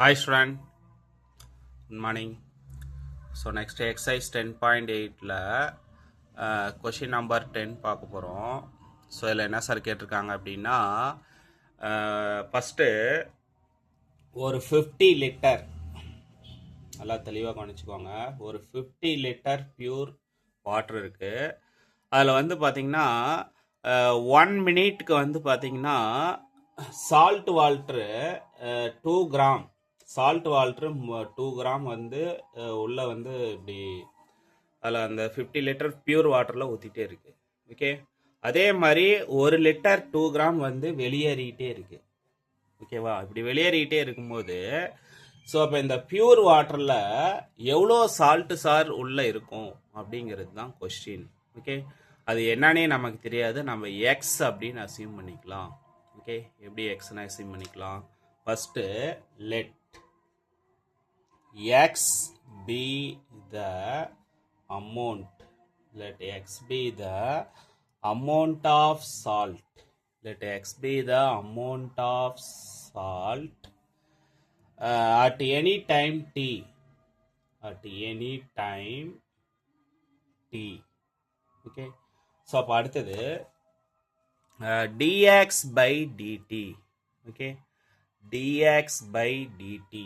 Hi student, good morning. So next exercise 10.8ல question number 10 பார்க்க போகிறோம். So இதில் என்ன சார் கேட்டிருக்காங்க அப்படின்னா ஃபஸ்ட்டு ஒரு 50 லிட்டர் நல்லா தெளிவாக கவனிச்சுக்கோங்க. ஒரு 50 லிட்டர் பியூர் வாட்டர் இருக்குது. அதில் வந்து பார்த்திங்கன்னா 1 மினிட்க்கு வந்து பார்த்திங்கன்னா salt water 2 gram salt water 2 gram வந்து உள்ளே வந்து இப்படி அதில் அந்த 50 லிட்டர் பியூர் வாட்டரில் ஊற்றிட்டே இருக்கு. ஓகே, அதே மாதிரி 1 லிட்டர் 2 கிராம் வந்து வெளியேறிட்டே இருக்கு. ஓகேவா, இப்படி வெளியேறிட்டே இருக்கும்போது ஸோ அப்போ இந்த பியூர் வாட்டரில் எவ்வளோ சால்ட்டு சார் உள்ளே இருக்கும் அப்படிங்கிறது தான் கொஸ்டின். ஓகே, அது என்னன்னே நமக்கு தெரியாது. நம்ம எக்ஸ் அப்படின்னு அசியூம் பண்ணிக்கலாம். ஓகே, எப்படி எக்ஸ்ன்னு அசியூம் பண்ணிக்கலாம்? First let x be the amount. Let x be the amount of salt. Let x be the amount of salt at any time t. At any time t. Okay. So அப்போ அடுத்தது dx by dt. Okay. dx by dt.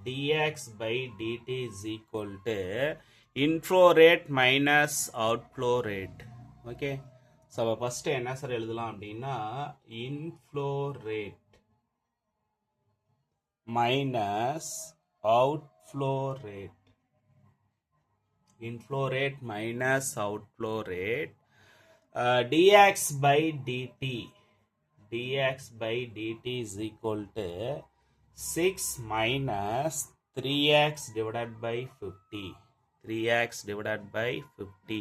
dx by dt is equal to inflow rate minus outflow rate. Okay, so first என்ன sir எழுதலாம் அப்படின்னா inflow rate minus outflow rate. Inflow rate minus outflow rate. dx by dt. dx by dt is equal to 6 minus 3x divided by 50. 3x divided by 50.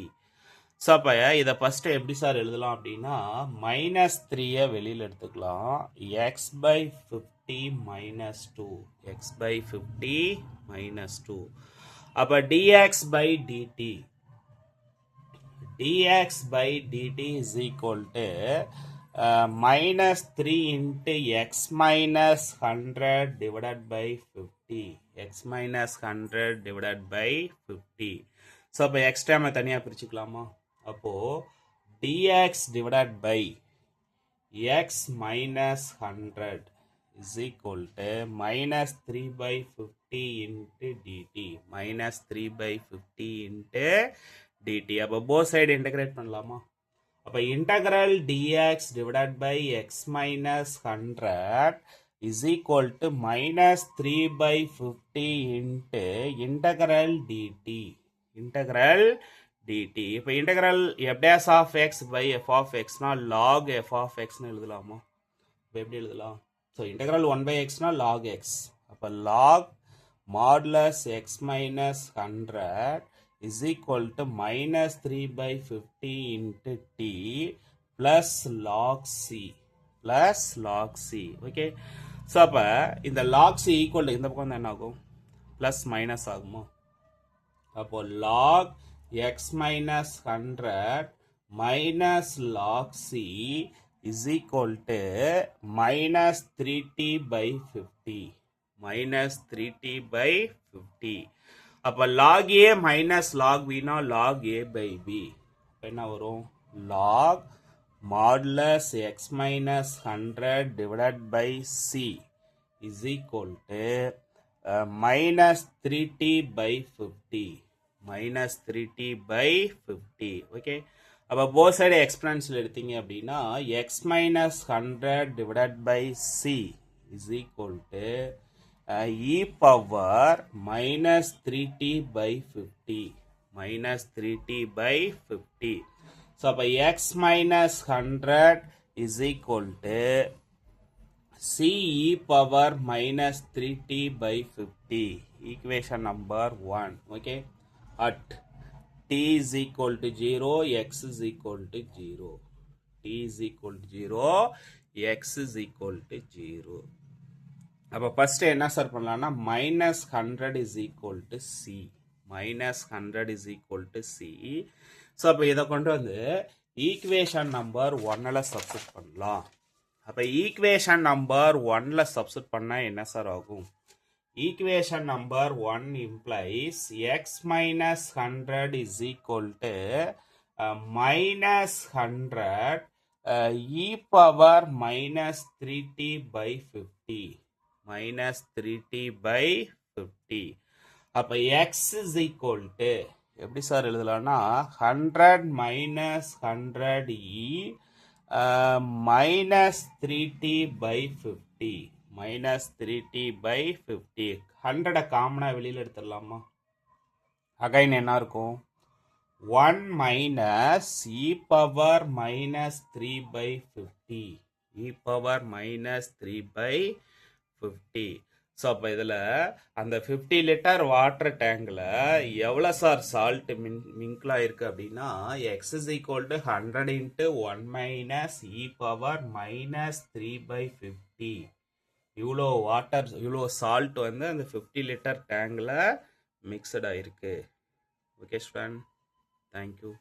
So அப்போ இதை first எப்படி sir எழுதலாம் அப்படின்னா minus 3யை வெளியில் எடுத்துக்கலாம். X by 50 minus 2. X by 50 minus 2. அப்போ dx by dt. Dx by dt is equal to minus 3 into x minus 100 divided by 50. x minus 100 divided by 50. So அப்போ x டேமை தனியாக பிரிச்சுக்கலாமா? அப்போது dx divided by x minus 100 is equal to minus 3 by 50 into dt. minus 3 by 50 into dt. அப்போ both side integrate பண்ணலாமா? அப்போ integral dx divided by x minus 100 is equal to minus 3 by 50 into integral dt. integral dt. இப்போ integral f dash of x by f of x னா log f of x னு எழுதலாமா? இப்போ எப்படி எழுதலாம்? So integral 1 by x னா log x. அப்போ log modulus x minus 100 is equal to minus 3 by 50 into t plus log c. plus log c. Okay, so அப்போ இந்த log c equal to இந்த பக்கம் என்ன ஆகும்? ப்ளஸ் மைனஸ் ஆகுமா? அப்போ log x minus 100 minus log c is equal to minus 3t by 50. minus 3t by 50. அப்போ log a minus log b னா log a by b. என்ன வரும்? log modulus x minus 100 divided by c is equal to minus 3t by 50. minus 3t by 50. Okay, அப்போ both side exponential எடுத்தீங்க அப்படின்னா x minus 100 divided by c is equal to e power minus 3t by 50. minus 3t by 50. So, அப்போ x minus 100 is equal to c e power minus 3t by 50. Equation number 1. Okay. At t is equal to 0, x is equal to 0. t is equal to 0, x is equal to 0. அப்போ first என்ன sir பண்ணலாம்னா minus 100 is equal to C. Minus 100 is equal to C. So அப்போ இதை கொண்டு வந்து equation number 1ல் substitute பண்ணலாம். அப்போ ஈக்குவேஷன் நம்பர் 1ல் சப்ஸ்டிட் பண்ணால் என்ன சார் ஆகும்? Equation number 1 implies X minus 100 is equal to minus 100 e power minus 3t by 50 minus 3t by 50. அப்போ x is equal to எப்படி sir எழுதலாம்னா 100 minus 100 e minus 3t by 50 minus 3t by 50. 100 காமனாக வெளியில் எடுத்துடலாமா? Again என்ன இருக்கும்? 1 minus e power minus 3 by 50 e power minus 3 by 50. So அப்போ இதில் அந்த 50 litre water டேங்கில் எவ்வளோ சார் சால்ட் மிங்கிளாக இருக்குது அப்படின்னா X is equal to 100 into 1 minus e power minus 3 by 50. இவ்வளோ வாட்டர் இவ்வளோ சால்ட் வந்து அந்த 50 லிட்டர் டேங்கில் மிக்சடாக இருக்குது. Okay student, thank you.